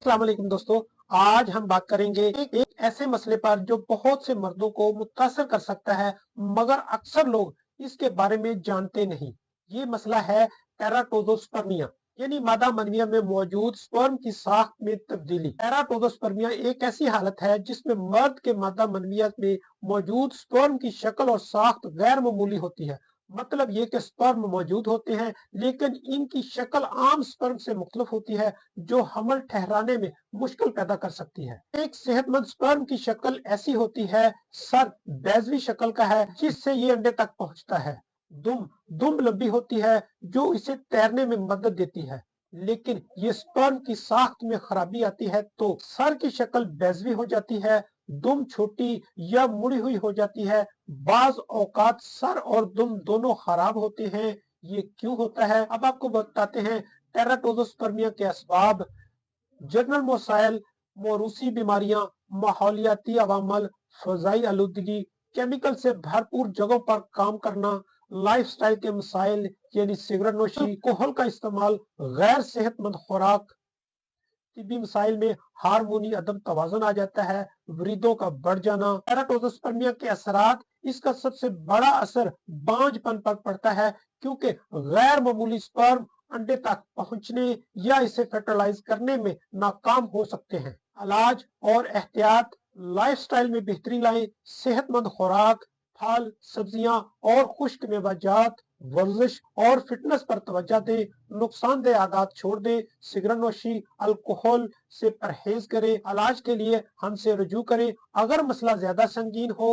अस्सलाम वालेकुम दोस्तों, आज हम बात करेंगे एक ऐसे मसले पर जो बहुत से मर्दों को मुतासर कर सकता है, मगर अक्सर लोग इसके बारे में जानते नहीं। ये मसला है टेराटोजोस्पर्मिया, यानी मादा मनविया में मौजूद स्पर्म की साख में तब्दीली। टेराटोजोस्पर्मिया एक ऐसी हालत है जिसमें मर्द के मादा मनविया में मौजूद स्पर्म की शक्ल और साख्त गैर मामूली होती है। मतलब ये कि स्पर्म मौजूद होते हैं, लेकिन इनकी शक्ल आम स्पर्म से मुख्तलिफ होती है, जो हमल ठहराने में मुश्किल पैदा कर सकती है। एक सेहतमंद स्पर्म की शक्ल ऐसी होती है, सर बैजवी शक्ल का है जिससे ये अंडे तक पहुंचता है। दुम लंबी होती है जो इसे तैरने में मदद देती है। लेकिन ये स्पर्म की साख्त में खराबी आती है तो सर की शक्ल बैजवी हो जाती है, दुम छोटी या मुड़ी हुई हो जाती है। बाज औकात सर और दुम दोनों खराब होते हैं। ये क्यों होता है, अब आपको बताते हैं। टेराटोजोस्पर्मिया के असबाब: जनरल मसाइल, मौरूसी बीमारियां, माहौलियाती अवामल, फजाई आलूदगी, केमिकल से भरपूर जगहों पर काम करना, लाइफस्टाइल के मसाइल यानी सिगरेट नोशी, अल्कोहल का इस्तेमाल, गैर सेहतमंद खुराक, तिब्बी मसाइल में हार्मोनी अदम तवाज़ुन आ जाता है, वृद्धों का बढ़ जाना। टेराटोजोस्पर्मिया के असरात: इसका सबसे बड़ा असर बांझपन पर पड़ता है, क्योंकि गैर मामूली स्पर्म अंडे तक पहुंचने या इसे फर्टिलाइज करने में नाकाम हो सकते हैं। इलाज और एहतियात: लाइफस्टाइल में बेहतरी लाएं, सेहतमंद खुराक, फल, सब्जियां और खुश्क मेवाजात, वर्जिश और फिटनेस पर तवज्जो दें, नुकसानदेह आदत छोड़ दें, सिगरेट नोशी, अल्कोहल से परहेज करें। इलाज के लिए हमसे रुजू करें। अगर मसला ज्यादा संगीन हो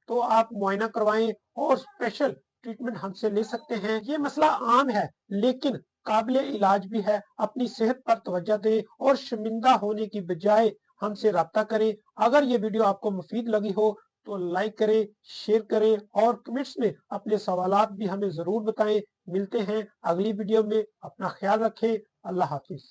तो आप मुआयना करवाएं और स्पेशल ट्रीटमेंट हमसे ले सकते हैं। ये मसला आम है लेकिन काबिल इलाज भी है। अपनी सेहत पर तवज्जो दें और शर्मिंदा होने की बजाय हमसे राब्ता करें। अगर ये वीडियो आपको मुफीद लगी हो तो लाइक करें, शेयर करें और कमेंट्स में अपने सवालात भी हमें जरूर बताएं। मिलते हैं अगली वीडियो में। अपना ख्याल रखें। अल्लाह हाफिज।